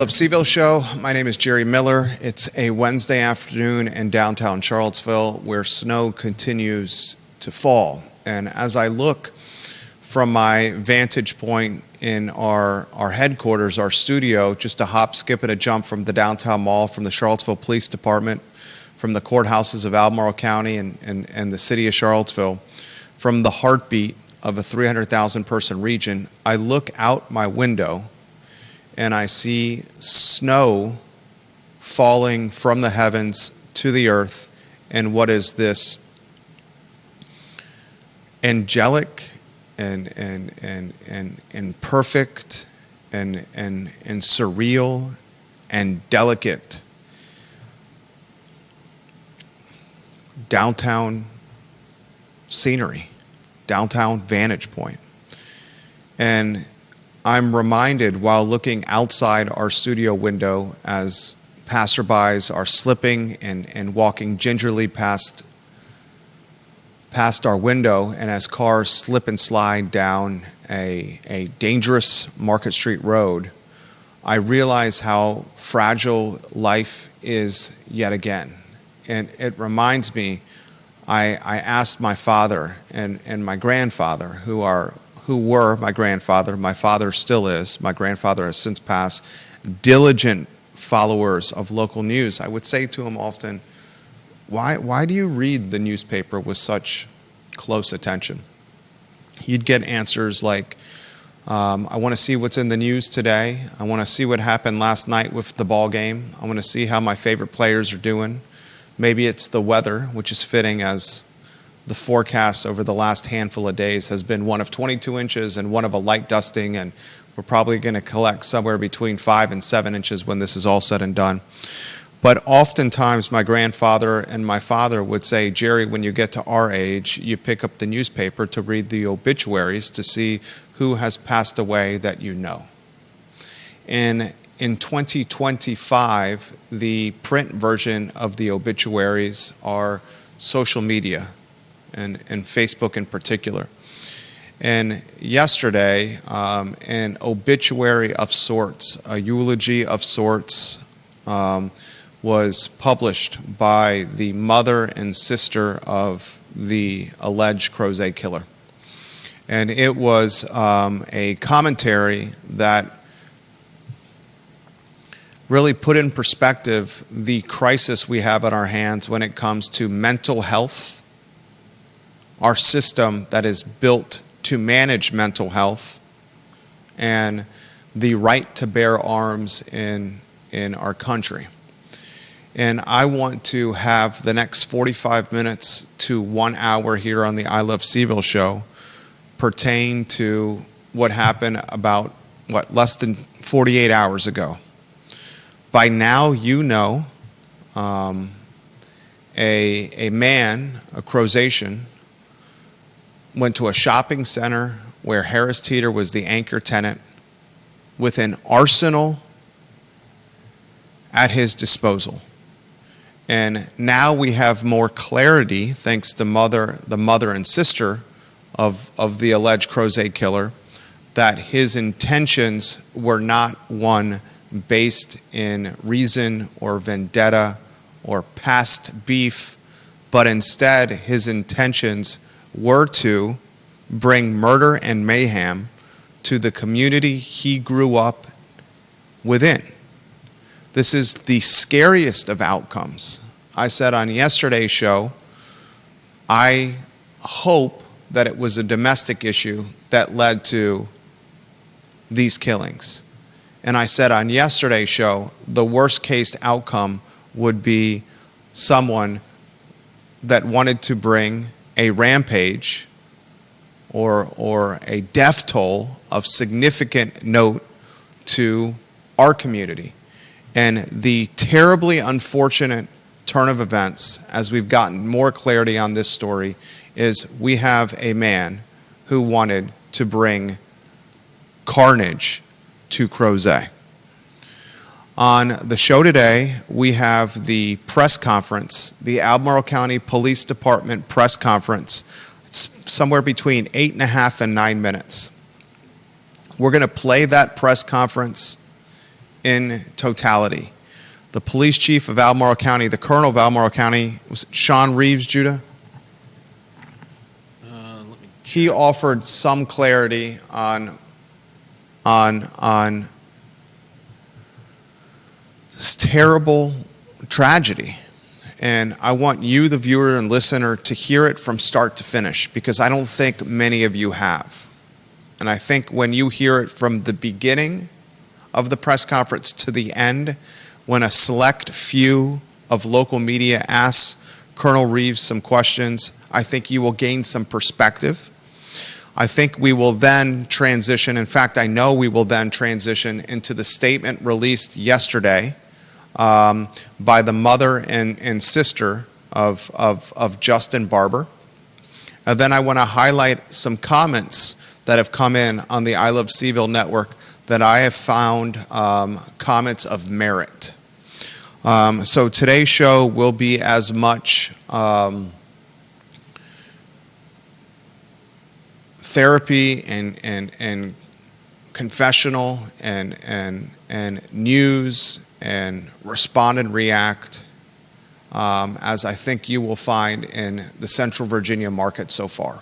Love CVille Show. My name is Jerry Miller. It's a Wednesday afternoon in downtown Charlottesville where snow continues to fall. And as I look from my vantage point in our headquarters, our studio, just a hop, skip, and a jump from the downtown mall, from the Charlottesville Police Department, from the courthouses of Albemarle County and the city of Charlottesville, from the heartbeat of a 300,000 person region, I look out my window and I see snow falling from the heavens to the earth, and what is this angelic and perfect and surreal and delicate downtown scenery, downtown vantage point. And I'm reminded while looking outside our studio window as passerbys are slipping and walking gingerly past our window, and as cars slip and slide down a dangerous Market Street road, I realize how fragile life is yet again. And it reminds me, I asked my father and my grandfather, who were my grandfather, my father still is, my grandfather has since passed, diligent followers of local news. I would say to him often, why do you read the newspaper with such close attention? You'd get answers like, I want to see what's in the news today. I want to see what happened last night with the ball game. I want to see how my favorite players are doing. Maybe it's the weather, which is fitting as the forecast over the last handful of days has been one of 22 inches and one of a light dusting, and we're probably going to collect somewhere between 5 and 7 inches when this is all said and done. But oftentimes my grandfather and my father would say, Jerry, when you get to our age, you pick up the newspaper to read the obituaries to see who has passed away that you know. And in 2025, the print version of the obituaries are social media, and Facebook in particular. And yesterday, an obituary of sorts, a eulogy of sorts, was published by the mother and sister of the alleged Crozet killer. And it was a commentary that really put in perspective the crisis we have at our hands when it comes to mental health, our system that is built to manage mental health, and the right to bear arms in our country. And I want to have the next 45 minutes to 1 hour here on the I Love CVille Show pertain to what happened about, less than 48 hours ago. By now, you know, a man, a Crozetian, went to a shopping center where Harris Teeter was the anchor tenant with an arsenal at his disposal. And now we have more clarity, thanks to the mother and sister of the alleged Crozet killer, that his intentions were not one based in reason or vendetta or past beef, but instead his intentions were to bring murder and mayhem to the community he grew up within. This is the scariest of outcomes. I said on yesterday's show, I hope that it was a domestic issue that led to these killings. And I said on yesterday's show, the worst case outcome would be someone that wanted to bring a rampage or a death toll of significant note to our community. And the terribly unfortunate turn of events, as we've gotten more clarity on this story, is we have a man who wanted to bring carnage to Crozet. On the show today, we have the press conference, the Albemarle County Police Department press conference. It's somewhere between 8.5 and 9 minutes. We're going to play that press conference in totality. The police chief of Albemarle County, the colonel of Albemarle County, was it Sean Reeves, Judah? He offered some clarity on this terrible tragedy. And I want you, the viewer and listener, to hear it from start to finish, because I don't think many of you have. And I think when you hear it from the beginning of the press conference to the end, when a select few of local media asks Colonel Reeves some questions, I think you will gain some perspective. I think we will then transition, in fact, I know we will then transition into the statement released yesterday by the mother and sister of Justin Barber. And then I want to highlight some comments that have come in on the I Love CVille Network that I have found comments of merit. So today's show will be as much therapy and confessional and news and respond and react as I think you will find in the Central Virginia market so far.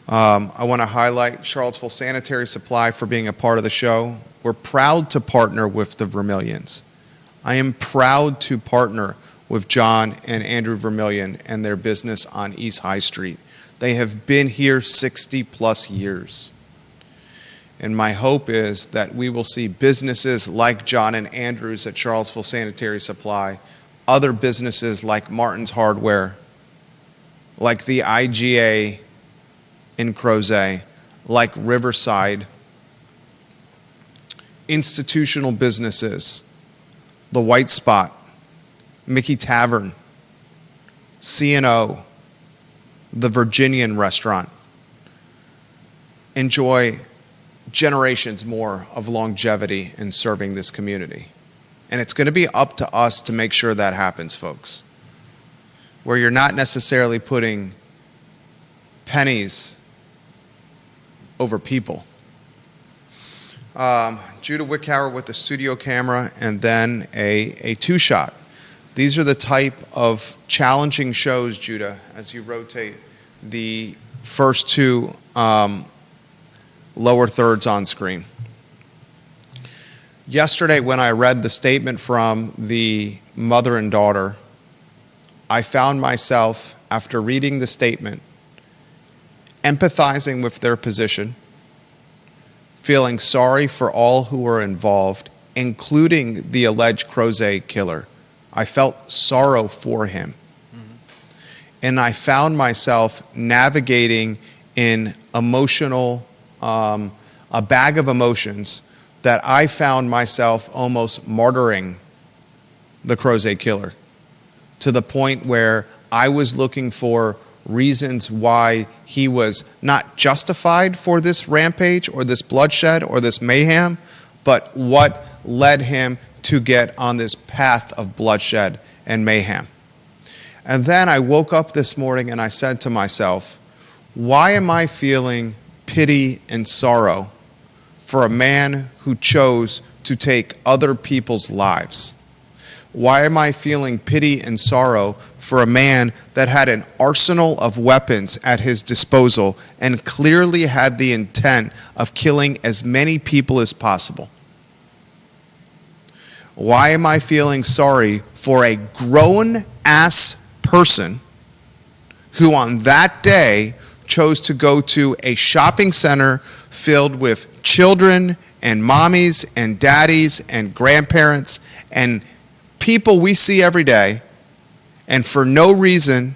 I want to highlight Charlottesville Sanitary Supply for being a part of the show. We're proud to partner with the Vermillions. I am proud to partner with John and Andrew Vermillion and their business on East High Street. They have been here 60 plus years. And my hope is that we will see businesses like John and Andrew's at Charlottesville Sanitary Supply, other businesses like Martin's Hardware, like the IGA in Crozet, like Riverside, institutional businesses, the White Spot, Mickey Tavern, C&O, the Virginian Restaurant, enjoy generations more of longevity in serving this community. And it's going to be up to us to make sure that happens, folks, where you're not necessarily putting pennies over people. Judah Wickhauer with the studio camera and then a two-shot. These are the type of challenging shows, Judah, as you rotate the first two lower thirds on screen. Yesterday, when I read the statement from the mother and daughter, I found myself, after reading the statement, empathizing with their position, feeling sorry for all who were involved, including the alleged Crozet killer. I felt sorrow for him. And I found myself navigating in emotional, a bag of emotions that I found myself almost martyring the Crozet killer to the point where I was looking for reasons why he was not justified for this rampage or this bloodshed or this mayhem, but what led him to get on this path of bloodshed and mayhem. And then I woke up this morning and I said to myself, why am I feeling pity and sorrow for a man who chose to take other people's lives? Why am I feeling pity and sorrow for a man that had an arsenal of weapons at his disposal and clearly had the intent of killing as many people as possible? Why am I feeling sorry for a grown-ass person who on that day chose to go to a shopping center filled with children and mommies and daddies and grandparents and people we see every day, and for no reason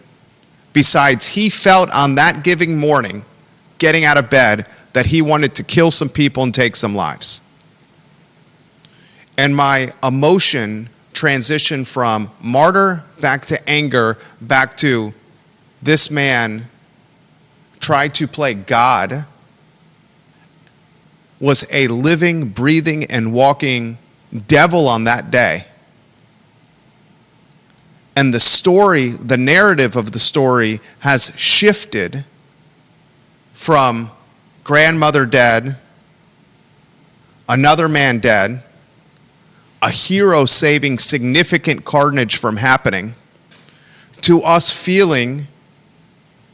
besides he felt on that giving morning, getting out of bed, that he wanted to kill some people and take some lives? And my emotion transitioned from martyr back to anger, back to this man tried to play God, was a living, breathing, and walking devil on that day. And the story, the narrative of the story has shifted from grandmother dead, another man dead, a hero saving significant carnage from happening, to us feeling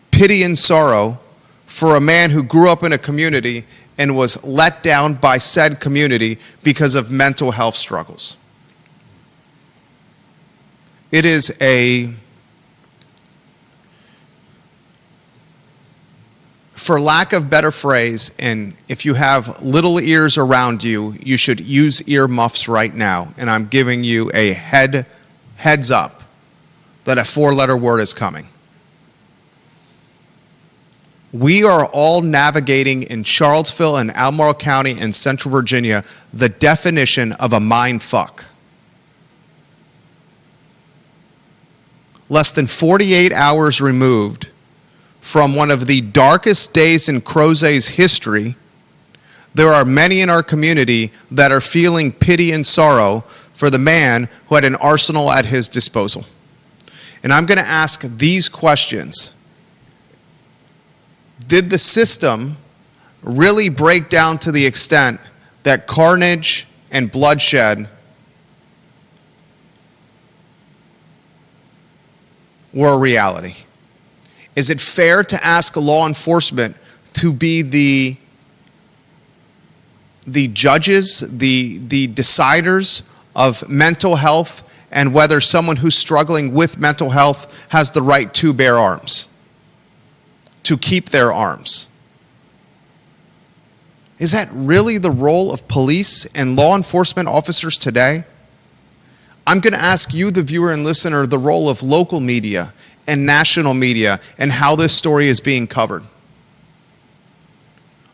pity and sorrow for a man who grew up in a community and was let down by said community because of mental health struggles. It is for lack of better phrase, and if you have little ears around you, you should use earmuffs right now. And I'm giving you a heads up that a 4-letter word is coming. We are all navigating in Charlottesville and Albemarle County in Central Virginia the definition of a mind fuck. Less than 48 hours removed from one of the darkest days in Crozet's history, there are many in our community that are feeling pity and sorrow for the man who had an arsenal at his disposal. And I'm going to ask these questions. Did the system really break down to the extent that carnage and bloodshed were a reality? Is it fair to ask law enforcement to be the judges, the deciders of mental health and whether someone who's struggling with mental health has the right to bear arms, to keep their arms? Is that really the role of police and law enforcement officers today? I'm going to ask you, the viewer and listener, the role of local media and national media and how this story is being covered.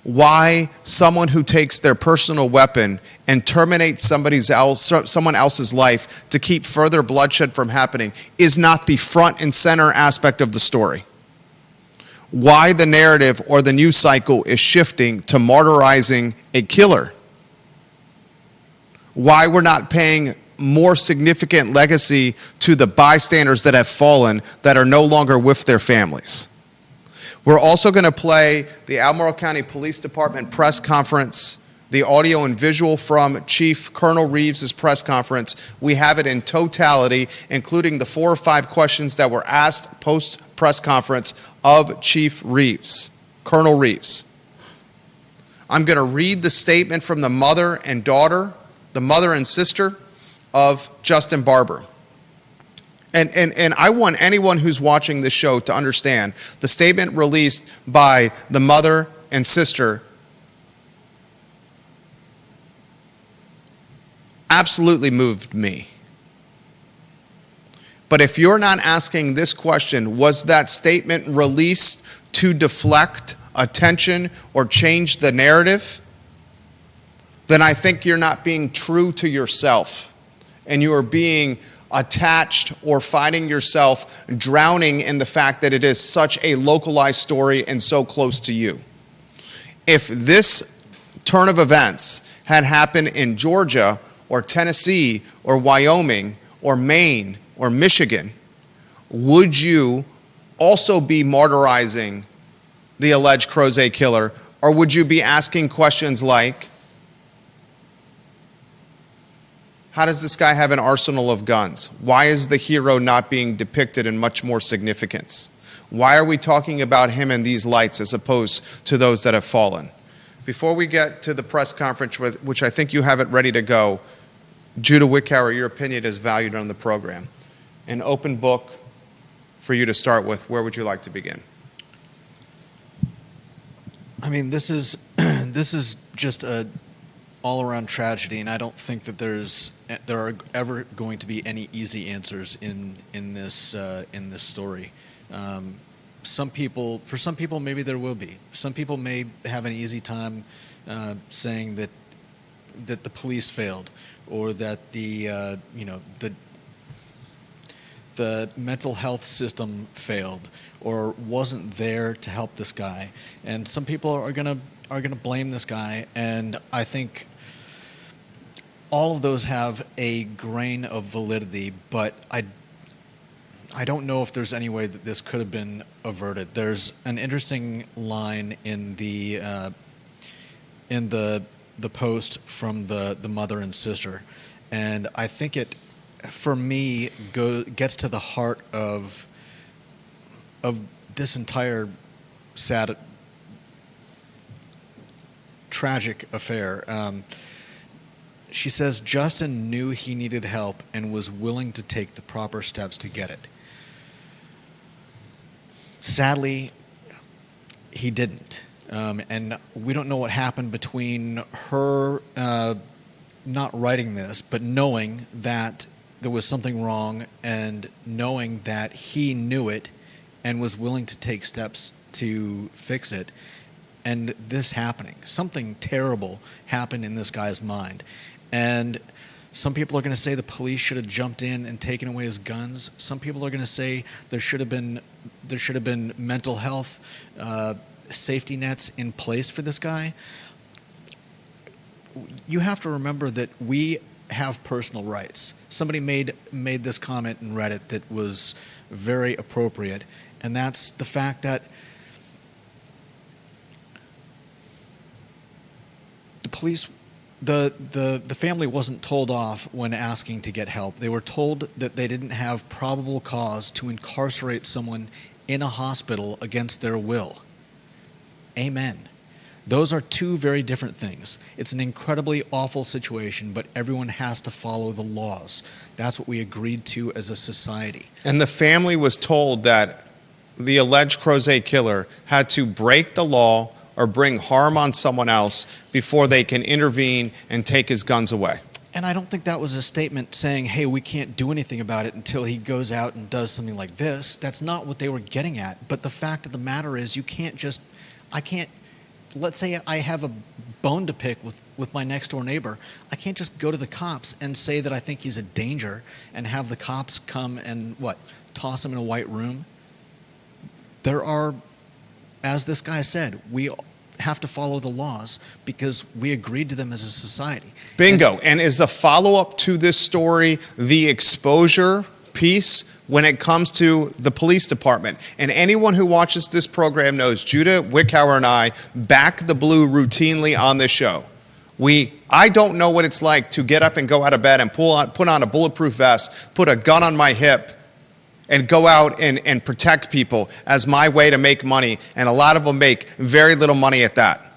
Why someone who takes their personal weapon and terminates someone else's life to keep further bloodshed from happening is not the front and center aspect of the story. Why the narrative or the news cycle is shifting to martyrizing a killer. Why we're not paying more significant legacy to the bystanders that have fallen that are no longer with their families. We're also going to play the Albemarle County Police Department press conference, the audio and visual from Chief Colonel Reeves' press conference. We have it in totality, including the 4 or 5 questions that were asked post-press conference of Chief Reeves, Colonel Reeves. I'm going to read the statement from the mother and daughter, the mother and sister of Justin Barber. And I want anyone who's watching this show to understand the statement released by the mother and sister absolutely moved me. But if you're not asking this question, was that statement released to deflect attention or change the narrative? Then I think you're not being true to yourself. And you are being attached or finding yourself drowning in the fact that it is such a localized story and so close to you. If this turn of events had happened in Georgia or Tennessee or Wyoming or Maine or Michigan, would you also be martyrizing the alleged Crozet killer? Or would you be asking questions like, how does this guy have an arsenal of guns? Why is the hero not being depicted in much more significance? Why are we talking about him in these lights as opposed to those that have fallen? Before we get to the press conference, which I think you have it ready to go, Judah Wickhauer, your opinion is valued on the program. An open book for you to start with. Where would you like to begin? I mean, this is just a all-around tragedy, and I don't think that there are ever going to be any easy answers in this story. For some people, maybe there will be. Some people may have an easy time saying that the police failed, or that the mental health system failed, or wasn't there to help this guy. And some people are gonna blame this guy, and I think all of those have a grain of validity, but I don't know if there's any way that this could have been averted. There's an interesting line in the post from the mother and sister, And I think it, for me, gets to the heart of this entire sad, tragic affair. She says Justin knew he needed help and was willing to take the proper steps to get it. Sadly, he didn't. And we don't know what happened between her not writing this, but knowing that there was something wrong and knowing that he knew it and was willing to take steps to fix it. And this happening, something terrible happened in this guy's mind. And some people are going to say the police should have jumped in and taken away his guns. Some people are going to say there should have been mental health safety nets in place for this guy. You have to remember that we have personal rights. Somebody made this comment in Reddit that was very appropriate, and that's the fact that the police, the family wasn't told off when asking to get help. They were told that they didn't have probable cause to incarcerate someone in a hospital against their will. Amen. Those are two very different things. It's an incredibly awful situation, but everyone has to follow the laws. That's what we agreed to as a society. And the family was told that the alleged Crozet killer had to break the law or bring harm on someone else before they can intervene and take his guns away. And I don't think that was a statement saying, hey, we can't do anything about it until he goes out and does something like this. That's not what they were getting at. But the fact of the matter is, let's say I have a bone to pick with my next door neighbor. I can't just go to the cops and say that I think he's a danger and have the cops come and toss him in a white room. There are, as this guy said, we have to follow the laws because we agreed to them as a society. Bingo. And is the follow-up to this story the exposure piece when it comes to the police department? And anyone who watches this program knows Judah Wickhauer and I back the blue routinely on this show. I don't know what it's like to get up and go out of bed and put on a bulletproof vest, put a gun on my hip, and go out and protect people as my way to make money. And a lot of them make very little money at that.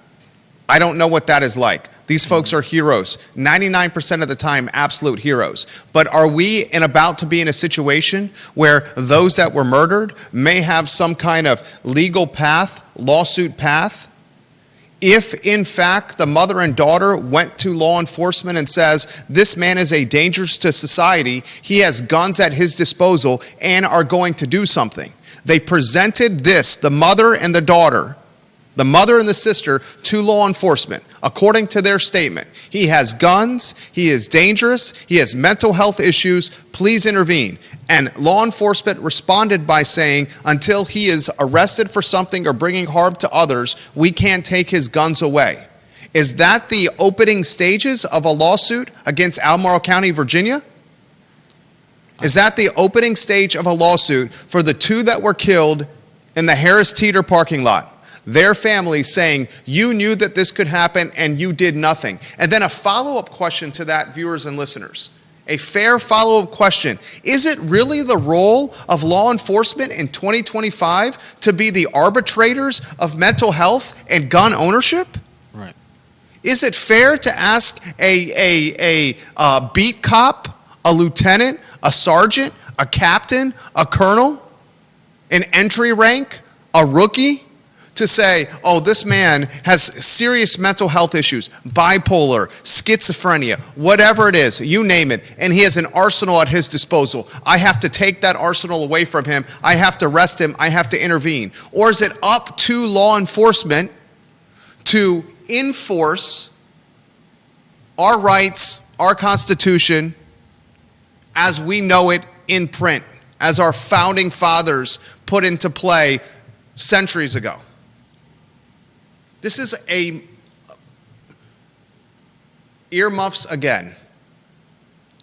I don't know what that is like. These folks are heroes. 99% of the time, absolute heroes. But are we about to be in a situation where those that were murdered may have some kind of legal path, lawsuit path? If, in fact, the mother and daughter went to law enforcement and says, this man is a danger to society, he has guns at his disposal and are going to do something. They presented this, the mother and the daughter, the mother and the sister, to law enforcement, according to their statement. He has guns, he is dangerous, he has mental health issues, please intervene. And law enforcement responded by saying, until he is arrested for something or bringing harm to others, we can't take his guns away. Is that the opening stages of a lawsuit against Albemarle County, Virginia? Is that the opening stage of a lawsuit for the two that were killed in the Harris Teeter parking lot? Their family saying, you knew that this could happen and you did nothing. And then a follow-up question to that, viewers and listeners. A fair follow-up question. Is it really the role of law enforcement in 2025 to be the arbitrators of mental health and gun ownership? Right. Is it fair to ask a beat cop, a lieutenant, a sergeant, a captain, a colonel, an entry rank, a rookie, to say, oh, this man has serious mental health issues, bipolar, schizophrenia, whatever it is, you name it, and he has an arsenal at his disposal. I have to take that arsenal away from him. I have to arrest him. I have to intervene. Or is it up to law enforcement to enforce our rights, our Constitution, as we know it in print, as our founding fathers put into play centuries ago? This is earmuffs again.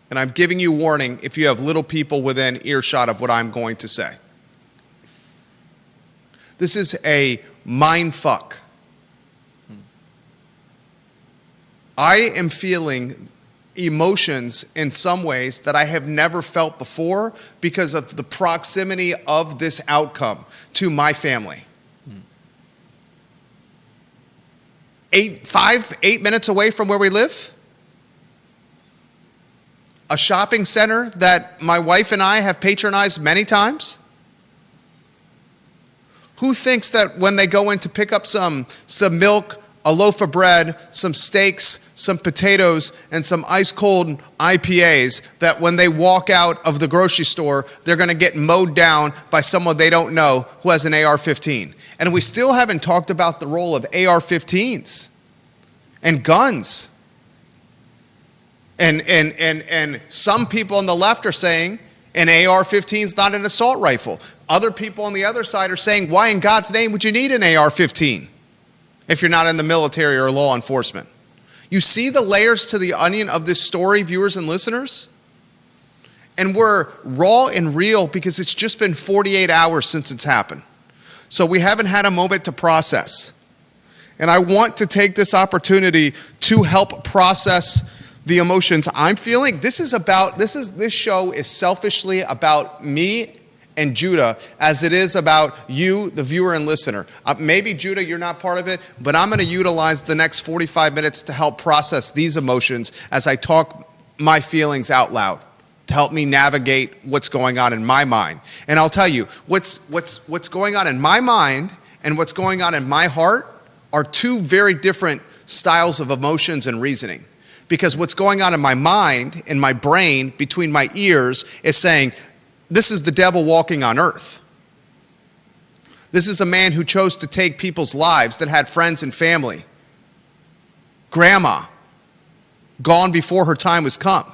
And I'm giving you warning if you have little people within earshot of what I'm going to say. This is a mind fuck. I am feeling emotions in some ways that I have never felt before because of the proximity of this outcome to my family. 8 minutes away from where we live. A shopping center that my wife and I have patronized many times. Who thinks that when they go in to pick up some milk, a loaf of bread, some steaks, some potatoes, and some ice-cold IPAs, that when they walk out of the grocery store, they're going to get mowed down by someone they don't know who has an AR-15? And we still haven't talked about the role of AR-15s and guns. And some people on the left are saying an AR-15 is not an assault rifle. Other people on the other side are saying, why in God's name would you need an AR-15 if you're not in the military or law enforcement? You see the layers to the onion of this story, viewers and listeners? And we're raw and real because it's just been 48 hours since it's happened. So we haven't had a moment to process. And I want to take this opportunity to help process the emotions I'm feeling. This show is selfishly about me and Judah as it is about you, the viewer and listener. Maybe, Judah, you're not part of it, but I'm going to utilize the next 45 minutes to help process these emotions as I talk my feelings out loud, to help me navigate what's going on in my mind. And I'll tell you, what's going on in my mind and what's going on in my heart are two very different styles of emotions and reasoning. Because what's going on in my mind, in my brain, between my ears, is saying, this is the devil walking on earth. This is a man who chose to take people's lives that had friends and family. Grandma, gone before her time was come.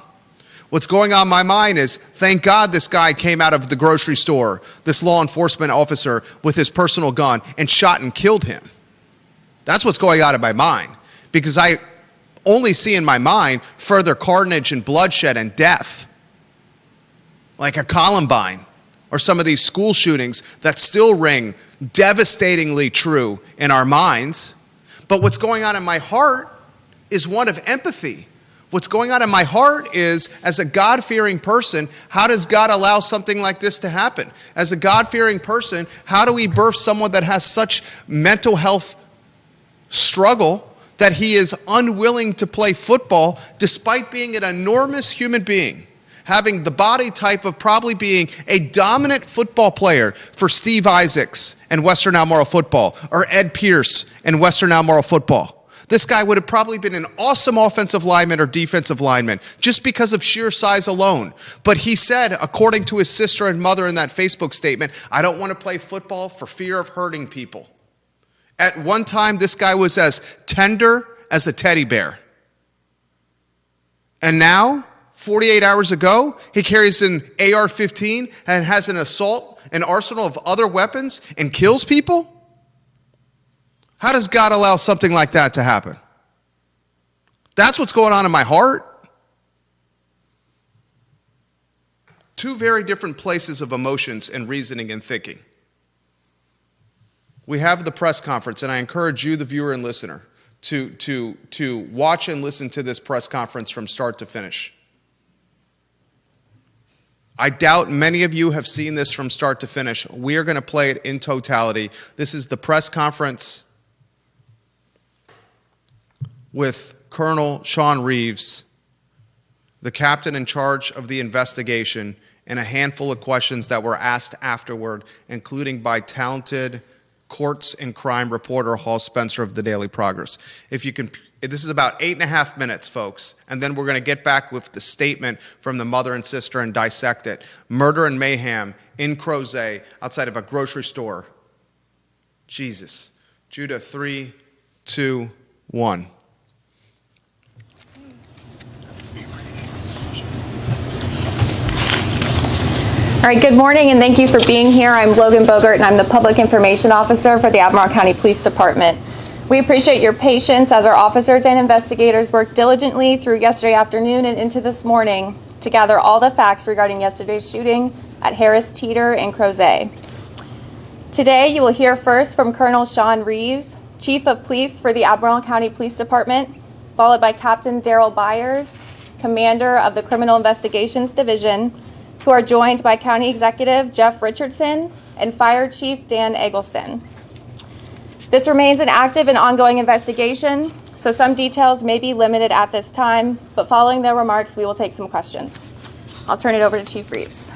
What's going on in my mind is, thank God this guy came out of the grocery store, this law enforcement officer with his personal gun, and shot and killed him. That's what's going on in my mind. Because I only see in my mind further carnage and bloodshed and death. Like a Columbine or some of these school shootings that still ring devastatingly true in our minds. But what's going on in my heart is one of empathy. What's going on in my heart is, as a God-fearing person, how does God allow something like this to happen? As a God-fearing person, how do we birth someone that has such mental health struggle that he is unwilling to play football despite being an enormous human being, having the body type of probably being a dominant football player for Steve Isaacs and Western Albemarle football, or Ed Pierce and Western Albemarle football? This guy would have probably been an awesome offensive lineman or defensive lineman just because of sheer size alone. But he said, according to his sister and mother in that Facebook statement, I don't want to play football for fear of hurting people. At one time, this guy was as tender as a teddy bear. And now, 48 hours ago, he carries an AR-15 and has an arsenal of other weapons and kills people? How does God allow something like that to happen? That's what's going on in my heart. Two very different places of emotions and reasoning and thinking. We have the press conference, and I encourage you, the viewer and listener, to watch and listen to this press conference from start to finish. I doubt many of you have seen this from start to finish. We are going to play it in totality. This is the press conference with Colonel Sean Reeves, the captain in charge of the investigation, and a handful of questions that were asked afterward, including by talented courts and crime reporter Hall Spencer of the Daily Progress. If you can, this is about 8.5 minutes, folks, and then we're going to get back with the statement from the mother and sister and dissect it. Murder and mayhem in Crozet outside of a grocery store. Jesus. Judah, 3, 2, 1. All right, good morning and thank you for being here. I'm Logan Bogart and I'm the Public Information Officer for the Albemarle County Police Department. We appreciate your patience as our officers and investigators worked diligently through yesterday afternoon and into this morning to gather all the facts regarding yesterday's shooting at Harris Teeter in Crozet. Today you will hear first from Colonel Sean Reeves, Chief of Police for the Albemarle County Police Department, followed by Captain Daryl Byers, Commander of the Criminal Investigations Division, who are joined by County Executive Jeff Richardson and Fire Chief Dan Eggleston. This remains an active and ongoing investigation, so some details may be limited at this time, but following their remarks, we will take some questions. I'll turn it over to Chief Reeves.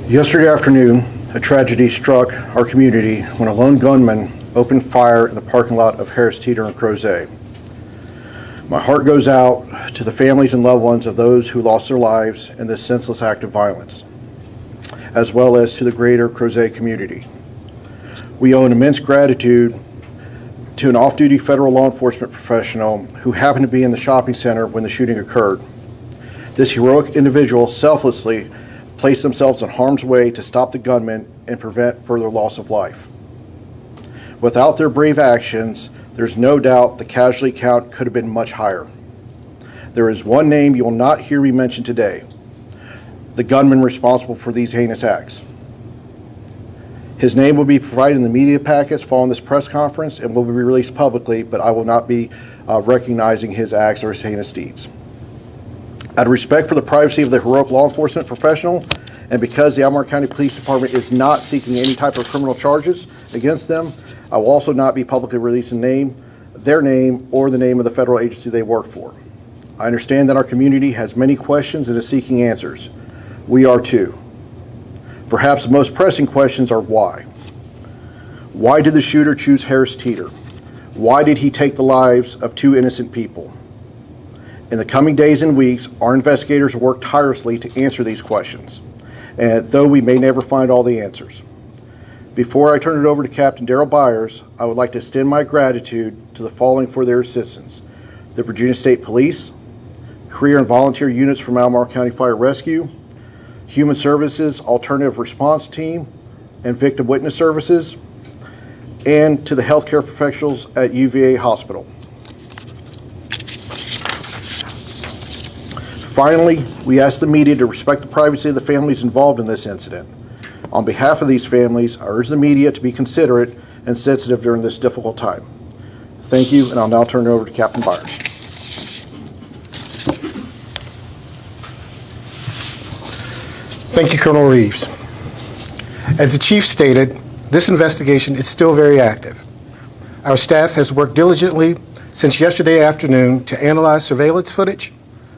Yesterday afternoon, a tragedy struck our community when a lone gunman opened fire in the parking lot of Harris Teeter and Crozet. My heart goes out to the families and loved ones of those who lost their lives in this senseless act of violence, as well as to the greater Crozet community. We owe an immense gratitude to an off-duty federal law enforcement professional who happened to be in the shopping center when the shooting occurred. This heroic individual selflessly placed themselves in harm's way to stop the gunman and prevent further loss of life. Without their brave actions, there's no doubt the casualty count could have been much higher. There is one name you will not hear me mention today: the gunman responsible for these heinous acts. His name will be provided in the media packets following this press conference and will be released publicly, but I will not be recognizing his acts or his heinous deeds. Out of respect for the privacy of the heroic law enforcement professional, and because the Albemarle County Police Department is not seeking any type of criminal charges against them, I will also not be publicly releasing their name, or the name of the federal agency they work for. I understand that our community has many questions and is seeking answers. We are too. Perhaps the most pressing questions are why. Why did the shooter choose Harris Teeter? Why did he take the lives of two innocent people? In the coming days and weeks, our investigators will work tirelessly to answer these questions, and though we may never find all the answers. Before I turn it over to Captain Darrell Byers, I would like to extend my gratitude to the following for their assistance: the Virginia State Police, career and volunteer units from Albemarle County Fire Rescue, Human Services Alternative Response Team, and Victim Witness Services, and to the healthcare professionals at UVA Hospital. Finally, we ask the media to respect the privacy of the families involved in this incident. On behalf of these families, I urge the media to be considerate and sensitive during this difficult time. Thank you, and I'll now turn it over to Captain Byers. Thank you, Colonel Reeves. As the Chief stated, this investigation is still very active. Our staff has worked diligently since yesterday afternoon to analyze surveillance footage,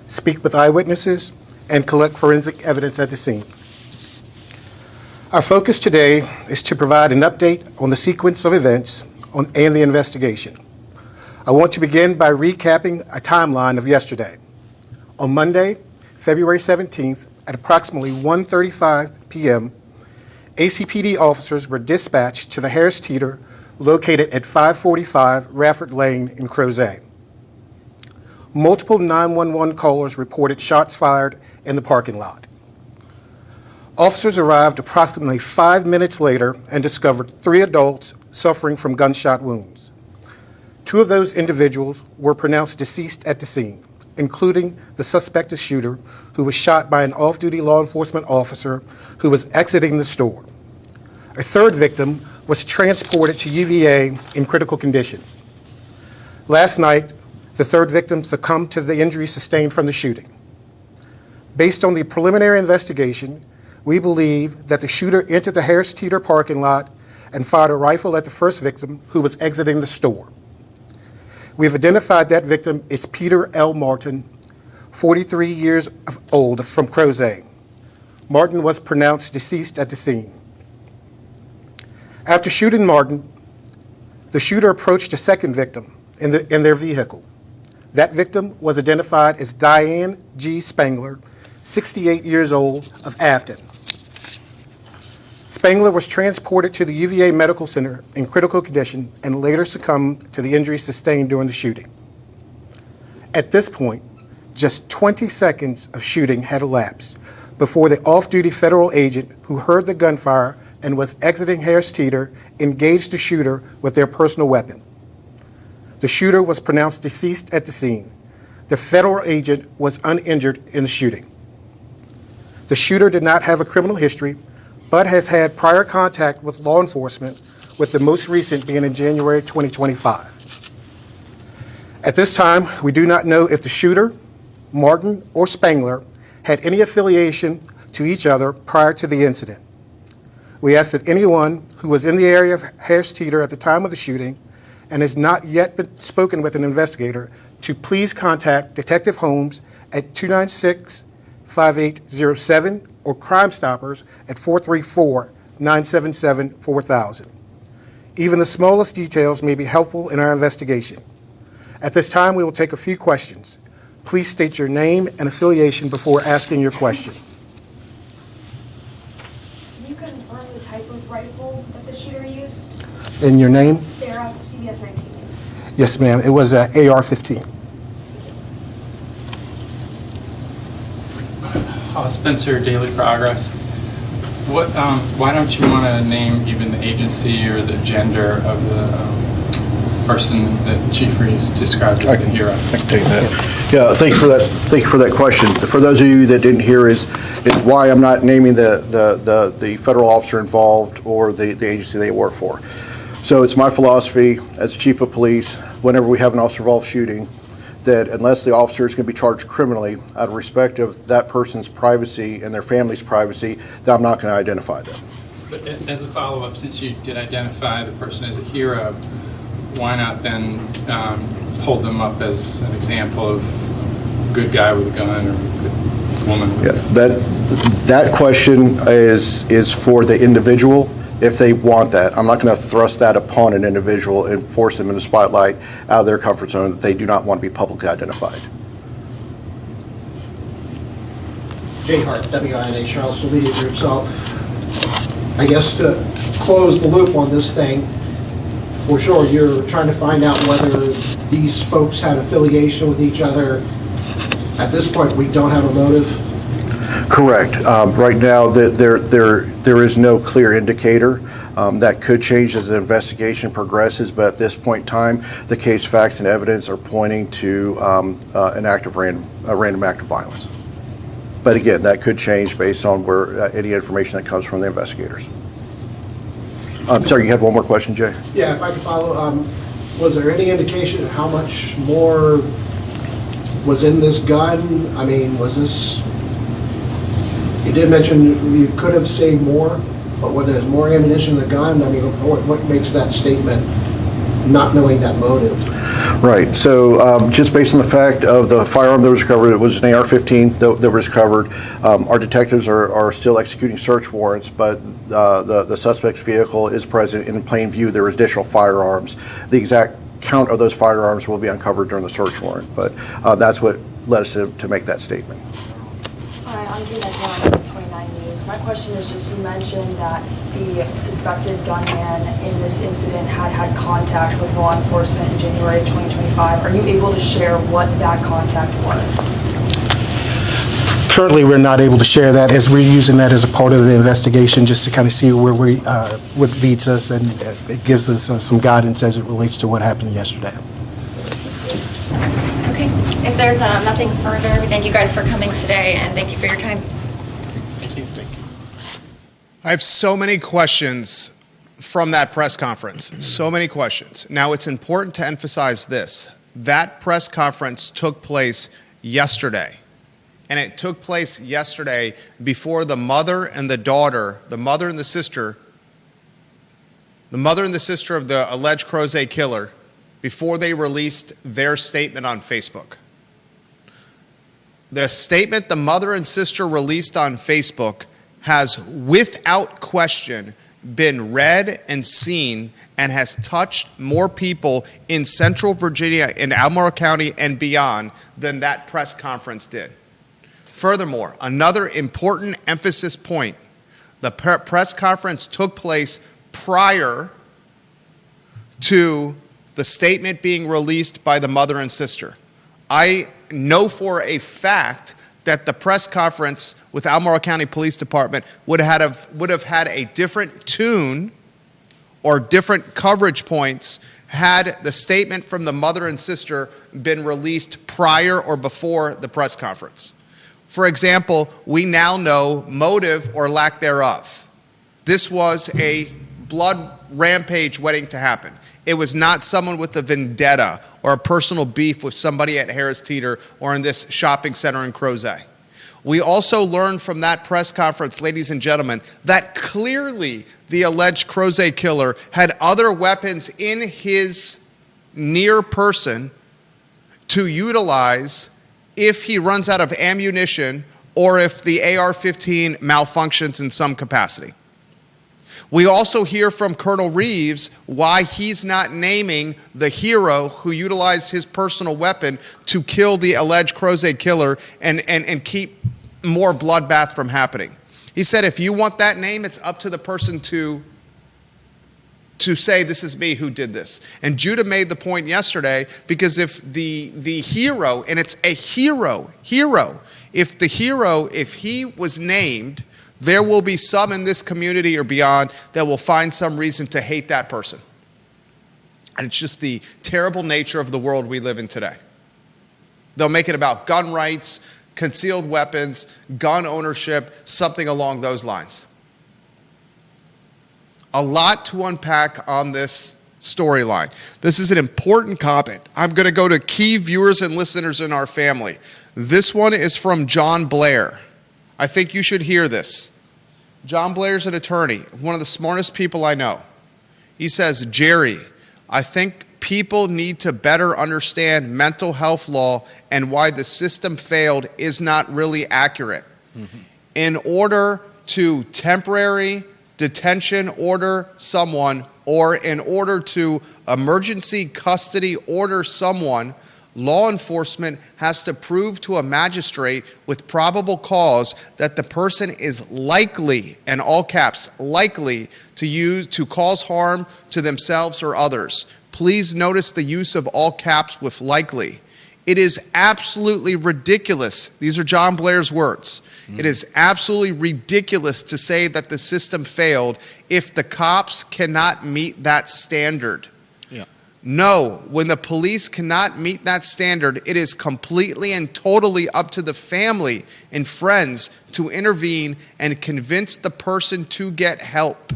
speak with eyewitnesses, and collect forensic evidence at the scene. Our focus today is to provide an update on the sequence of events and the investigation. I want to begin by recapping a timeline of yesterday. On Monday, February 17th, at approximately 1:35 p.m., ACPD officers were dispatched to the Harris Teeter located at 545 Rafford Lane in Crozet. Multiple 911 callers reported shots fired in the parking lot. Officers arrived approximately 5 minutes later and discovered 3 adults suffering from gunshot wounds. 2 of those individuals were pronounced deceased at the scene, including the suspected shooter, who was shot by an off-duty law enforcement officer who was exiting the store. A 3rd victim was transported to UVA in critical condition. Last night, the 3rd victim succumbed to the injuries sustained from the shooting. Based on the preliminary investigation, we believe that the shooter entered the Harris Teeter parking lot and fired a rifle at the 1st victim, who was exiting the store. We have identified that victim as Peter L. Martin, 43 years old, from Crozet. Martin was pronounced deceased at the scene. After shooting Martin, the shooter approached a 2nd victim in their vehicle. That victim was identified as Diane G. Spangler, 68 years old, of Afton. Spangler was transported to the UVA Medical Center in critical condition and later succumbed to the injuries sustained during the shooting. At this point, just 20 seconds of shooting had elapsed before the off-duty federal agent who heard the gunfire and was exiting Harris Teeter engaged the shooter with their personal weapon. The shooter was pronounced deceased at the scene. The federal agent was uninjured in the shooting. The shooter did not have a criminal history, but has had prior contact with law enforcement with the most recent being in January 2025. At this time, we do not know if the shooter, Martin or Spangler, had any affiliation to each other prior to the incident. We ask that anyone who was in the area of Harris Teeter at the time of the shooting and has not yet been spoken with an investigator to please contact Detective Holmes at 296-5807 or Crime Stoppers at 434-977-4000. Even the smallest details may be helpful in our investigation. At this time, we will take a few questions. Please state your name and affiliation before asking your question. Can you confirm the type of rifle that the shooter used? And your name? Sarah, CBS 19 News. Yes, ma'am. It was an AR-15. Spencer, Daily Progress. What? Why don't you want to name even the agency or the gender of the person that Chief Reeves described as the hero? I can take that. Yeah, thank you for that. Thank you for that question. For those of you that didn't hear, is why I'm not naming the federal officer involved or the agency they work for. So it's my philosophy as chief of police, whenever we have an officer-involved shooting, that unless the officer is going to be charged criminally, out of respect of that person's privacy and their family's privacy, that I'm not going to identify them. But as a follow-up, since you did identify the person as a hero, why not then hold them up as an example of a good guy with a gun or a good woman with a gun? That question is for the individual. If they want that, I'm not going to thrust that upon an individual and force them in the spotlight out of their comfort zone that they do not want to be publicly identified. Jay Hart, WINA, Charlottesville Media Group. So I guess to close the loop on this thing, for sure you're trying to find out whether these folks had affiliation with each other. At this point, we don't have a motive. Correct. Right now, there is no clear indicator. That could change as the investigation progresses, but at this point in time, the case facts and evidence are pointing to a random act of violence. But again, that could change based on where any information that comes from the investigators. Sorry, you had one more question, Jay? Yeah, if I could follow, was there any indication of how much more was in this gun? I mean, was this... You did mention you could have saved more, but whether there's more ammunition in the gun, I mean, what makes that statement not knowing that motive? Right. So just based on the fact of the firearm that was recovered, it was an AR-15 that was recovered. Our detectives are still executing search warrants, but the suspect's vehicle is present in plain view. There are additional firearms. The exact count of those firearms will be uncovered during the search warrant, but that's what led us to make that statement. Hi, I'm Gina John, 29 News. My question is just, you mentioned that the suspected gunman in this incident had contact with law enforcement in January 2025. Are you able to share what that contact was? Currently, we're not able to share that, as we're using that as a part of the investigation just to kind of see where what leads us, and it gives us some guidance as it relates to what happened yesterday. Okay, if there's nothing further, we thank you guys for coming today and thank you for your time. Thank you. I have so many questions from that press conference. So many questions. Now, it's important to emphasize this. That press conference took place yesterday. And it took place yesterday before the mother and the daughter, the mother and the sister of the alleged Crozet killer, before they released their statement on Facebook. The statement the mother and sister released on Facebook has, without question, been read and seen and has touched more people in Central Virginia, in Albemarle County and beyond, than that press conference did. Furthermore, another important emphasis point, the press conference took place prior to the statement being released by the mother and sister. I know for a fact that the press conference with Albemarle County Police Department would have had a different tune or different coverage points had the statement from the mother and sister been released prior or before the press conference. For example, we now know motive or lack thereof. This was a blood rampage waiting to happen. It was not someone with a vendetta or a personal beef with somebody at Harris Teeter or in this shopping center in Crozet. We also learned from that press conference, ladies and gentlemen, that clearly the alleged Crozet killer had other weapons in his near person to utilize if he runs out of ammunition or if the AR-15 malfunctions in some capacity. We also hear from Colonel Reeves why he's not naming the hero who utilized his personal weapon to kill the alleged Crozet killer and keep more bloodbath from happening. He said, if you want that name, it's up to the person to say, this is me who did this. And Judah made the point yesterday, because if the hero, and it's a hero, if he was named, there will be some in this community or beyond that will find some reason to hate that person. And it's just the terrible nature of the world we live in today. They'll make it about gun rights, concealed weapons, gun ownership, something along those lines. A lot to unpack on this storyline. This is an important comment. I'm going to go to key viewers and listeners in our family. This one is from John Blair. I think you should hear this. John Blair's an attorney, one of the smartest people I know. He says, Jerry, I think people need to better understand mental health law and why the system failed is not really accurate. Mm-hmm. In order to temporary detention order someone, or in order to emergency custody order someone, law enforcement has to prove to a magistrate with probable cause that the person is likely, in all caps, likely to cause harm to themselves or others. Please notice the use of all caps with likely. It is absolutely ridiculous. These are John Blair's words. It is absolutely ridiculous to say that the system failed if the cops cannot meet that standard. Yeah. No, when the police cannot meet that standard, it is completely and totally up to the family and friends to intervene and convince the person to get help.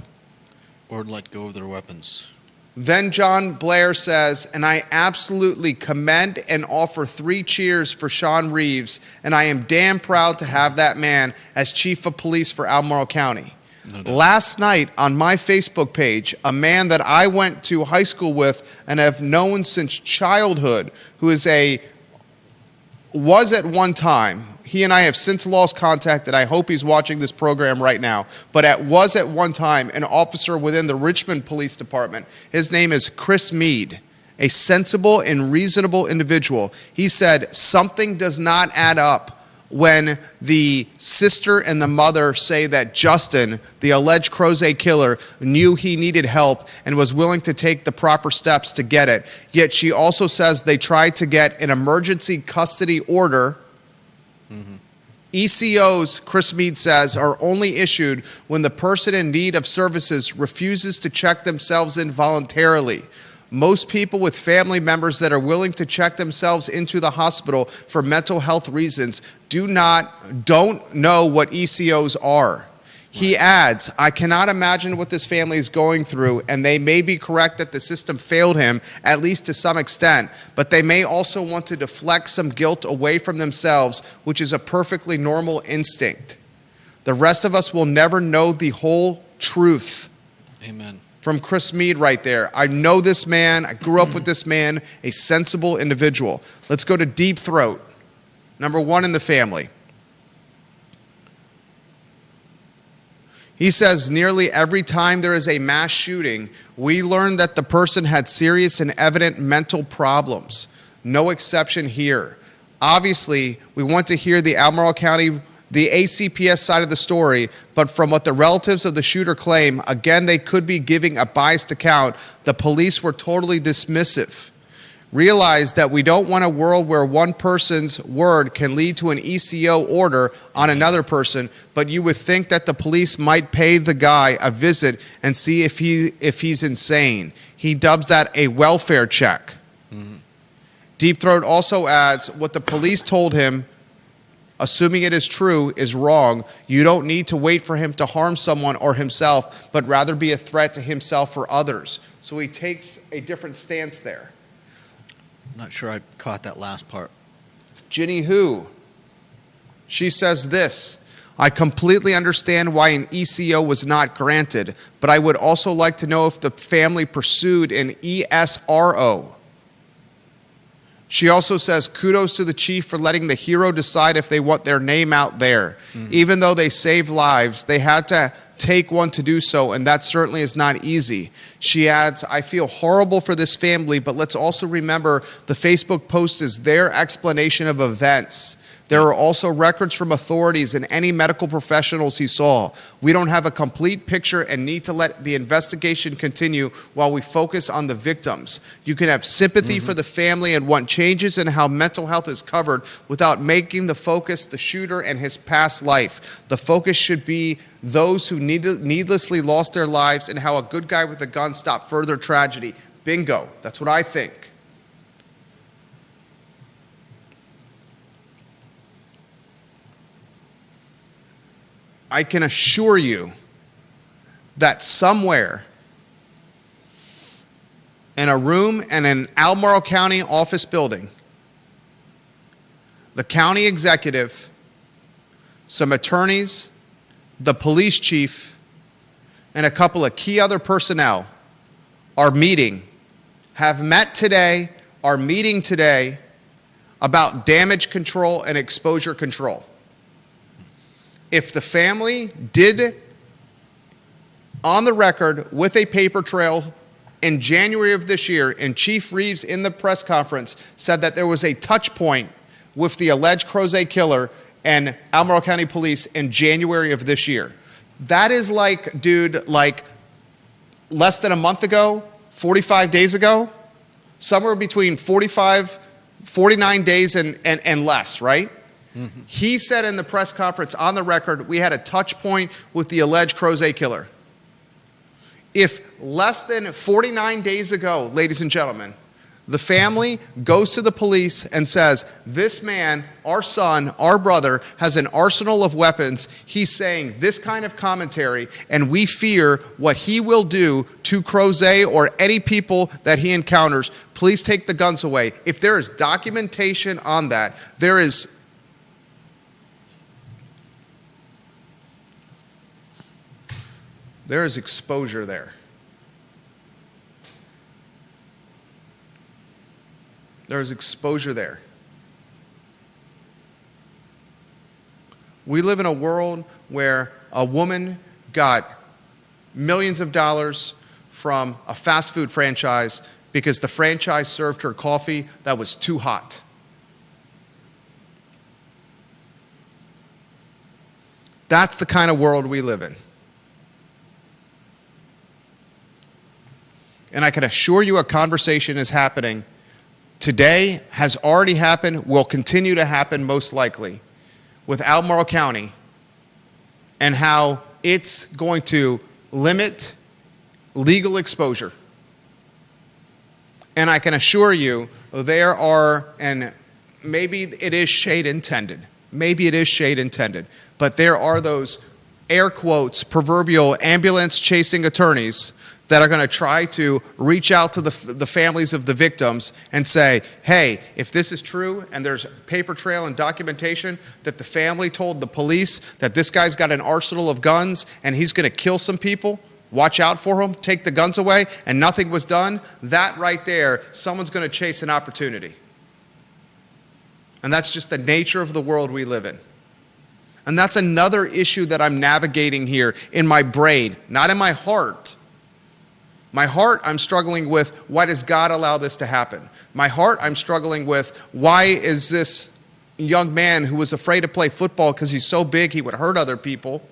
Or let go of their weapons. Then John Blair says, and I absolutely commend and offer 3 cheers for Sean Reeves, and I am damn proud to have that man as chief of police for Albemarle County. No doubt. Last night on my Facebook page, a man that I went to high school with and have known since childhood, who was at one time, he and I have since lost contact, and I hope he's watching this program right now, but was at one time an officer within the Richmond Police Department. His name is Chris Meade, a sensible and reasonable individual. He said, something does not add up when the sister and the mother say that Justin, the alleged Crozet killer, knew he needed help and was willing to take the proper steps to get it. Yet she also says they tried to get an emergency custody order. Mm-hmm. ECOs, Chris Meade says, are only issued when the person in need of services refuses to check themselves in voluntarily. Most people with family members that are willing to check themselves into the hospital for mental health reasons don't know what ECOs are. He adds, I cannot imagine what this family is going through, and they may be correct that the system failed him, at least to some extent, but they may also want to deflect some guilt away from themselves, which is a perfectly normal instinct. The rest of us will never know the whole truth. Amen. From Chris Meade right there. I know this man. I grew up with this man, a sensible individual. Let's go to Deep Throat, number 1 in the family. He says, nearly every time there is a mass shooting, we learn that the person had serious and evident mental problems. No exception here. Obviously, we want to hear the Albemarle County, the ACPS side of the story, but from what the relatives of the shooter claim, again, they could be giving a biased account. The police were totally dismissive. Realize that we don't want a world where one person's word can lead to an ECO order on another person, but you would think that the police might pay the guy a visit and see if he's insane. He dubs that a welfare check. Mm-hmm. Deep Throat also adds what the police told him assuming it is true, is wrong. You don't need to wait for him to harm someone or himself, but rather be a threat to himself or others. So he takes a different stance there. Not sure I caught that last part. Ginny Hu, she says this: I completely understand why an ECO was not granted, but I would also like to know if the family pursued an ESRO. She also says, kudos to the chief for letting the hero decide if they want their name out there. Even though they saved lives, they had to take one to do so, and that certainly is not easy. She adds, I feel horrible for this family, but let's also remember the Facebook post is their explanation of events. There are also records from authorities and any medical professionals he saw. We don't have a complete picture and need to let the investigation continue while we focus on the victims. You can have sympathy for the family and want changes in how mental health is covered without making the focus the shooter and his past life. The focus should be those who needlessly lost their lives and how a good guy with a gun stopped further tragedy. Bingo. That's what I think. I can assure you that somewhere in a room in an Albemarle County office building, the county executive, some attorneys, the police chief, and a couple of key other personnel are have met today, are meeting today about damage control and exposure control. If the family did, on the record, with a paper trail in January of this year, and Chief Reeves in the press conference said that there was a touch point with the alleged Crozet killer and Albemarle County Police in January of this year. That is like, dude, like less than a month ago, 45 days ago, somewhere between 49 days and less, right? He said in the press conference on the record, we had a touch point with the alleged Crozet killer. If less than 49 days ago, ladies and gentlemen, the family goes to the police and says, this man, our son, our brother, has an arsenal of weapons. He's saying this kind of commentary, and we fear what he will do to Crozet or any people that he encounters. Please take the guns away. If there is documentation on that, there is exposure there. There is exposure there. We live in a world where a woman got millions of dollars from a fast food franchise because the franchise served her coffee that was too hot. That's the kind of world we live in. And I can assure you a conversation is happening today, has already happened, will continue to happen most likely with Albemarle County and how it's going to limit legal exposure. And I can assure you there are, and maybe it is shade intended, but there are those air quotes, proverbial ambulance chasing attorneys that are going to try to reach out to the families of the victims and say, hey, if this is true and there's paper trail and documentation that the family told the police that this guy's got an arsenal of guns and he's going to kill some people, watch out for him, take the guns away, and nothing was done, that right there, someone's going to chase an opportunity. And that's just the nature of the world we live in. And that's another issue that I'm navigating here in my brain, not in my heart. My heart, I'm struggling with, why does God allow this to happen? My heart, I'm struggling with, why is this young man who was afraid to play football because he's so big he would hurt other people?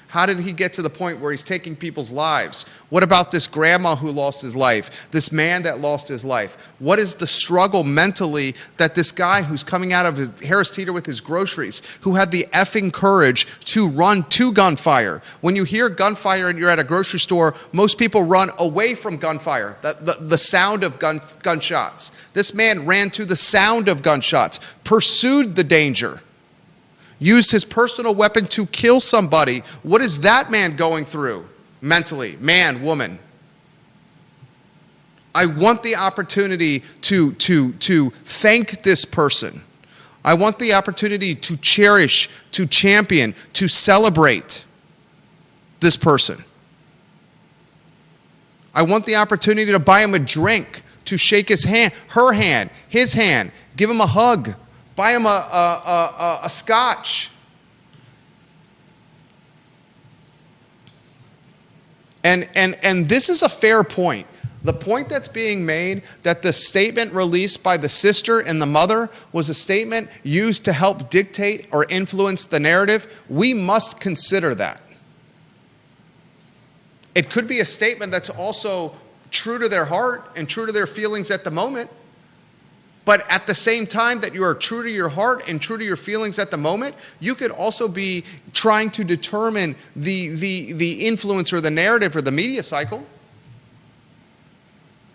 How did he get to the point where he's taking people's lives? What about this grandma who lost his life? This man that lost his life? What is the struggle mentally that this guy who's coming out of his Harris Teeter with his groceries, who had the effing courage to run to gunfire? When you hear gunfire and you're at a grocery store, most people run away from gunfire, the sound of gunshots. This man ran to the sound of gunshots, pursued the danger. used his personal weapon to kill somebody. What is that man going through mentally? Man, woman. I want the opportunity to thank this person. I want the opportunity to cherish, to champion, to celebrate this person. I want the opportunity to buy him a drink, to shake his hand, her hand, his hand, give him a hug, buy him a scotch. And this is a fair point. The point that's being made that the statement released by the sister and the mother was a statement used to help dictate or influence the narrative, we must consider that. It could be a statement that's also true to their heart and true to their feelings at the moment. But at the same time that you are true to your heart and true to your feelings at the moment, you could also be trying to determine the influence or the narrative or the media cycle,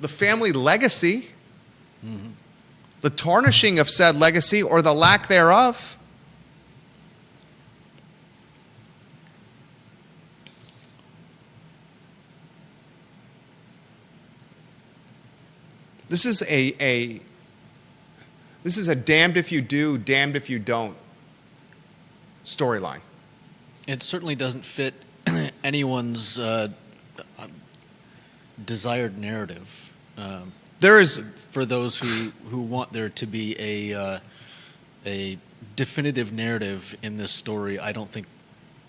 the family legacy, the tarnishing of said legacy or the lack thereof. This is a damned if you do, damned if you don't storyline. It certainly doesn't fit anyone's desired narrative. There is, for those who want there to be a definitive narrative in this story. I don't think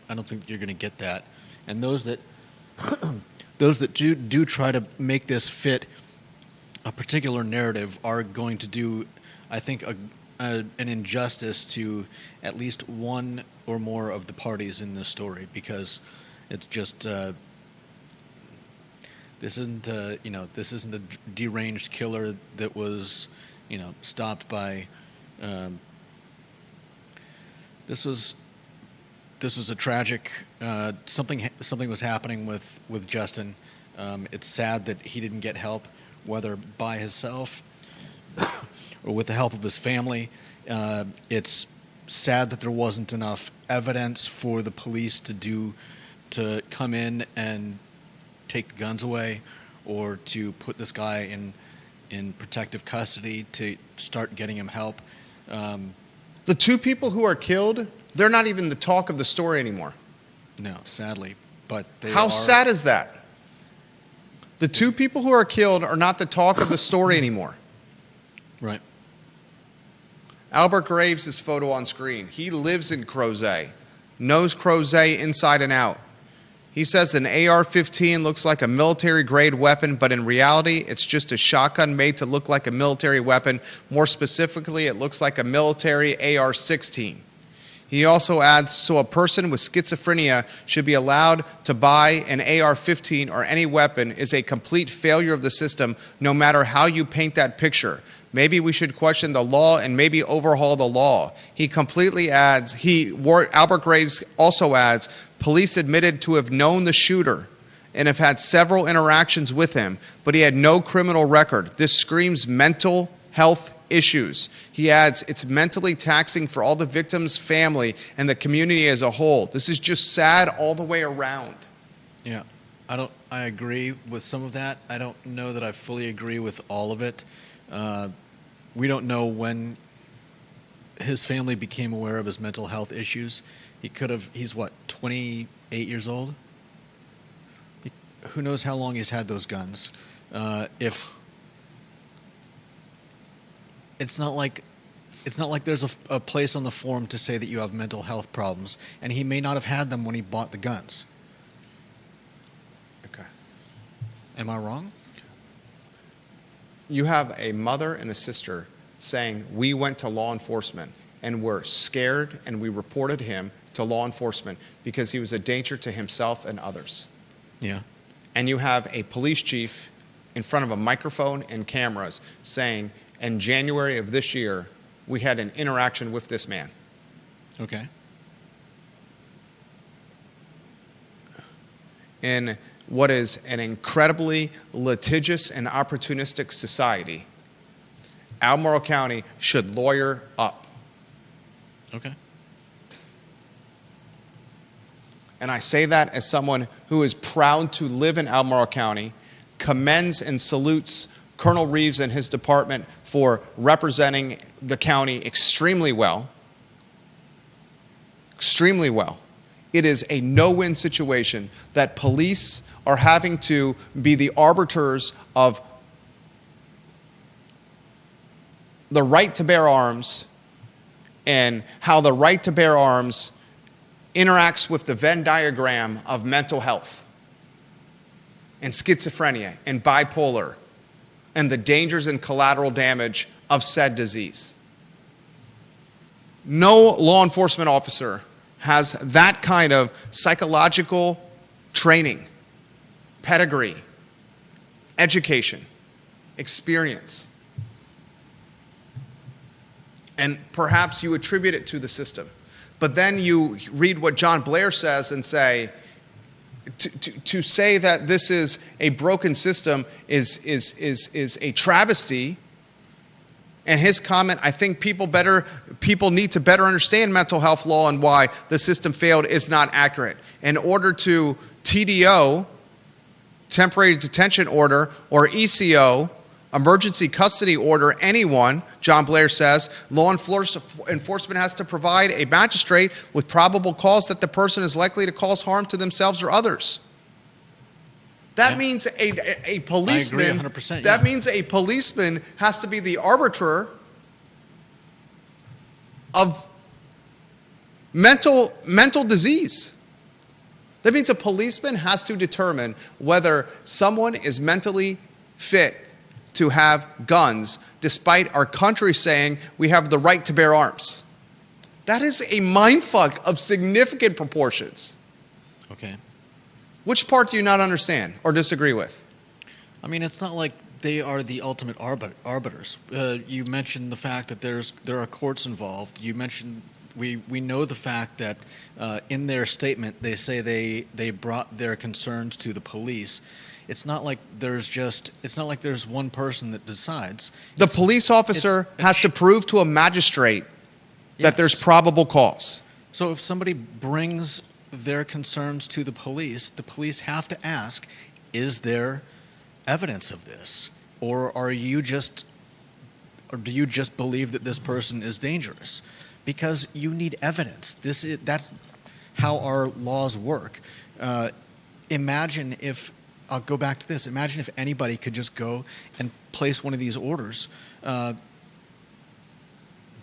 you're going to get that. And those that do try to make this fit a particular narrative are going to do, I think, an injustice to at least one or more of the parties in this story, because it's just this isn't a deranged killer that was stopped by. This was a tragic. Something was happening with Justin. It's sad that he didn't get help, whether by himself or with the help of his family. It's sad that there wasn't enough evidence for the police to come in and take the guns away, or to put this guy in protective custody to start getting him help. The two people who are killed, they're not even the talk of the story anymore. No, sadly. But how sad is that? The two people who are killed are not the talk of the story anymore. Right. Albert Graves' photo on screen. He lives in Crozet, knows Crozet inside and out. He says an AR-15 looks like a military-grade weapon, but in reality, it's just a shotgun made to look like a military weapon. More specifically, it looks like a military AR-16. He also adds, so a person with schizophrenia should be allowed to buy an AR-15 or any weapon is a complete failure of the system, no matter how you paint that picture. Maybe we should question the law and maybe overhaul the law. He completely adds, Albert Graves also adds, police admitted to have known the shooter and have had several interactions with him, but he had no criminal record. This screams mental health issues. He adds, it's mentally taxing for all the victims' family and the community as a whole. This is just sad all the way around. Yeah, I agree with some of that. I don't know that I fully agree with all of it. We don't know when his family became aware of his mental health issues. He's what, 28 years old? Who knows how long he's had those guns. If it's not like there's a place on the form to say that you have mental health problems, and he may not have had them when he bought the guns. Okay. Am I wrong? You have a mother and a sister saying, we went to law enforcement and were scared and we reported him to law enforcement because he was a danger to himself and others. Yeah. And you have a police chief in front of a microphone and cameras saying, in January of this year, we had an interaction with this man. Okay. In what is an incredibly litigious and opportunistic society, Albemarle County should lawyer up. Okay. and I say that as someone who is proud to live in Albemarle County, commends and salutes Colonel Reeves and his department for representing the county extremely well. Extremely well. It is a no-win situation that police are having to be the arbiters of the right to bear arms and how the right to bear arms interacts with the Venn diagram of mental health and schizophrenia and bipolar and the dangers and collateral damage of said disease. No law enforcement officer has that kind of psychological training, pedigree, education, experience. And perhaps you attribute it to the system. But then you read what John Blair says and say, to say that this is a broken system is a travesty. And his comment, I think people need to better understand mental health law and why the system failed, is not accurate. In order to TDO, temporary detention order, or ECO, emergency custody order, anyone, John Blair says, law enforcement has to provide a magistrate with probable cause that the person is likely to cause harm to themselves or others. That means a policeman. I agree 100%, that means a policeman has to be the arbiter of mental disease. That means a policeman has to determine whether someone is mentally fit to have guns, despite our country saying we have the right to bear arms. That is a mindfuck of significant proportions. Okay. Which part do you not understand or disagree with? I mean, it's not like they are the ultimate arbiters. You mentioned the fact that there are courts involved. You mentioned we know the fact that in their statement they say they brought their concerns to the police. It's not like there's one person that decides. The police officer has to prove to a magistrate that there's probable cause. So if somebody brings their concerns to the police have to ask, is there evidence of this? Or do you just believe that this person is dangerous? Because you need evidence. That's how our laws work. Imagine if anybody could just go and place one of these orders.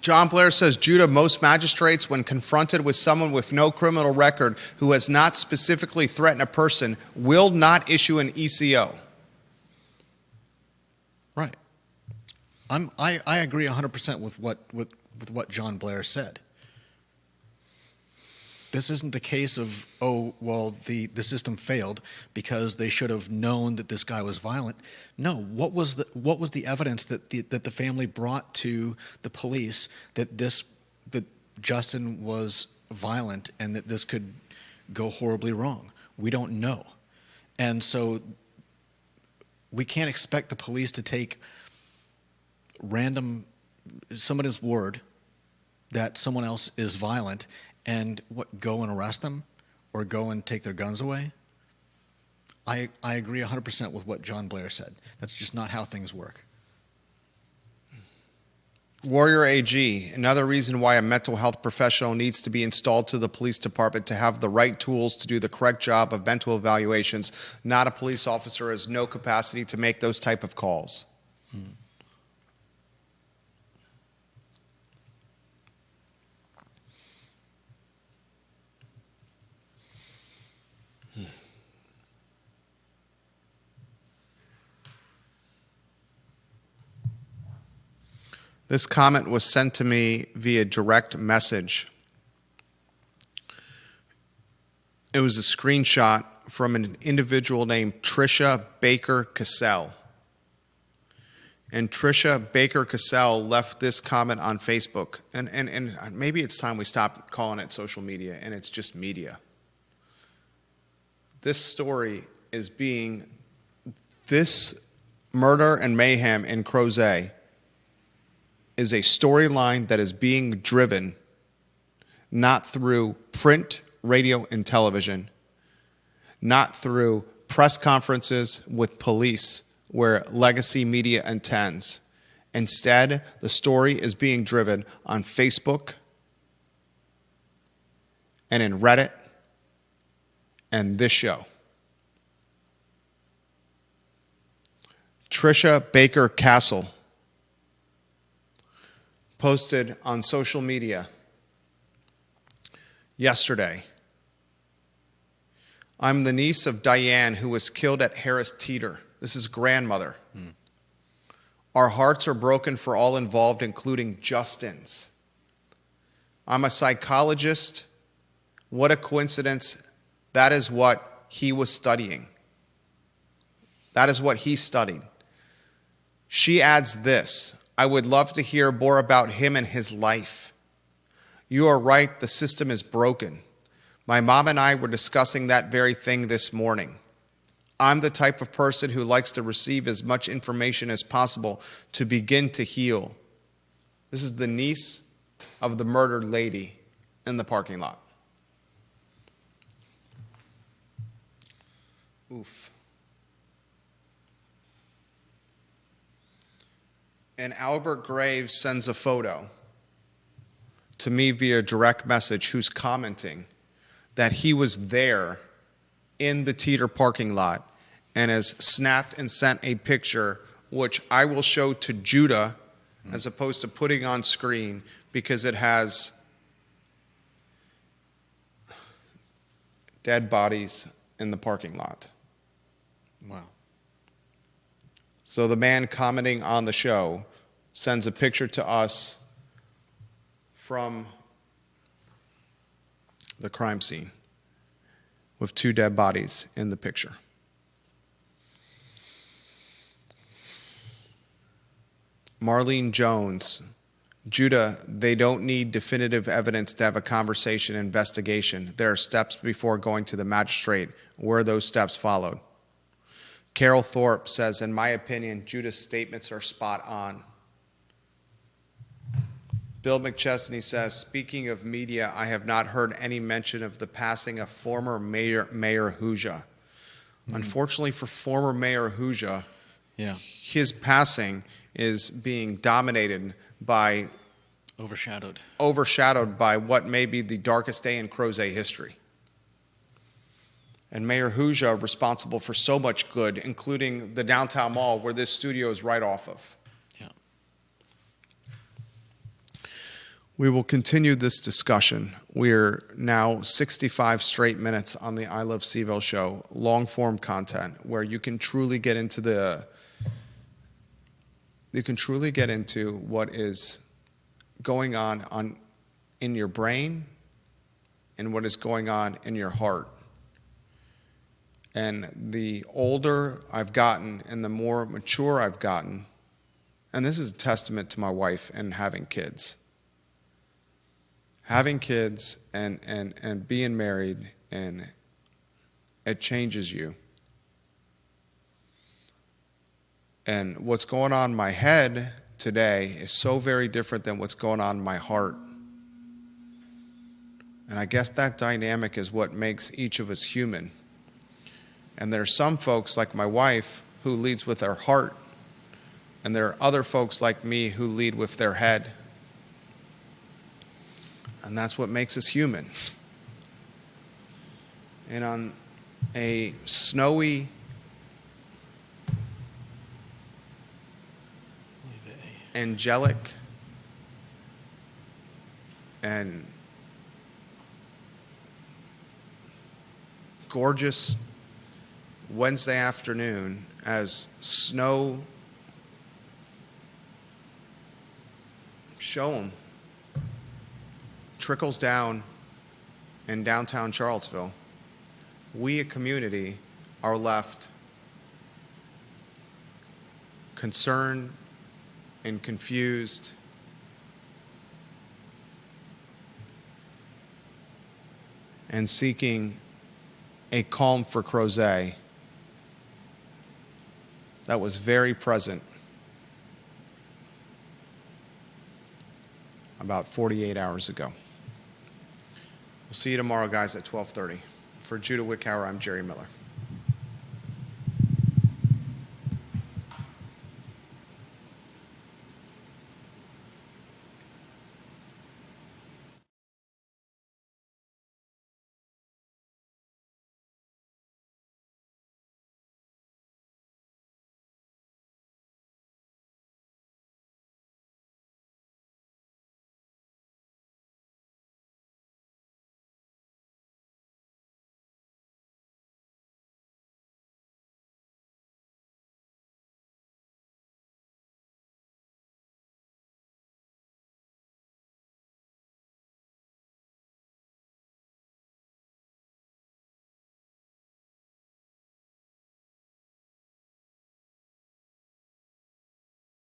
John Blair says, Judah, most magistrates, when confronted with someone with no criminal record who has not specifically threatened a person, will not issue an ECO. Right. I agree 100% with what John Blair said. This isn't a case of, the system failed because they should have known that this guy was violent. No, what was the evidence that the family brought to the police that Justin was violent and that this could go horribly wrong? We don't know. And so we can't expect the police to take somebody's word that someone else is violent and go and arrest them or go and take their guns away. I agree 100% with what John Blair said. That's just not how things work. Warrior AG, another reason why a mental health professional needs to be installed to the police department to have the right tools to do the correct job of mental evaluations. Not a police officer has no capacity to make those type of calls. This comment was sent to me via direct message. It was a screenshot from an individual named Trisha Baker Cassell. And Trisha Baker Cassell left this comment on Facebook. And maybe it's time we stop calling it social media and it's just media. This story is this murder and mayhem in Crozet is a storyline that is being driven not through print radio and television, not through press conferences with police where legacy media intends. Instead, the story is being driven on Facebook and in Reddit and this show. Trisha Baker Castle posted on social media yesterday, "I'm the niece of Diane who was killed at Harris Teeter." This is grandmother. "Our hearts are broken for all involved, including Justin's. I'm a psychologist. What a coincidence. That is what he was studying. That is what he studied." She adds this, "I would love to hear more about him and his life. You are right, the system is broken. My mom and I were discussing that very thing this morning. I'm the type of person who likes to receive as much information as possible to begin to heal." This is the niece of the murdered lady in the parking lot. Oof. And Albert Graves sends a photo to me via direct message, who's commenting that he was there in the Teeter parking lot and has snapped and sent a picture, which I will show to Judah as opposed to putting on screen, because it has dead bodies in the parking lot. Wow. So the man commenting on the show sends a picture to us from the crime scene with 2 dead bodies in the picture. Marlene Jones, "Judah, they don't need definitive evidence to have a conversation investigation. There are steps before going to the magistrate. Where are those steps followed?" Carol Thorpe says, "In my opinion, Judah's statements are spot on." Bill McChesney says, "Speaking of media, I have not heard any mention of the passing of former Mayor Huja." Unfortunately for former Mayor Huja, his passing is being dominated by, overshadowed by what may be the darkest day in Crozet history. And Mayor Huja responsible for so much good, including the downtown mall where this studio is right off of. We will continue this discussion. We're now 65 straight minutes on the I Love CVille Show, long-form content where you can truly get into what is going on in your brain and what is going on in your heart. And the older I've gotten and the more mature I've gotten, and this is a testament to my wife and having kids. Having kids and being married, and it changes you. And what's going on in my head today is so very different than what's going on in my heart. And I guess that dynamic is what makes each of us human. And there are some folks like my wife who leads with their heart, and there are other folks like me who lead with their head. And that's what makes us human. And on a snowy angelic and gorgeous Wednesday afternoon, as snow trickles down in downtown Charlottesville, we, a community, are left concerned and confused and seeking a calm for Crozet that was very present about 48 hours ago. We'll see you tomorrow, guys, at 12:30. For Judah Wickhauer, I'm Jerry Miller.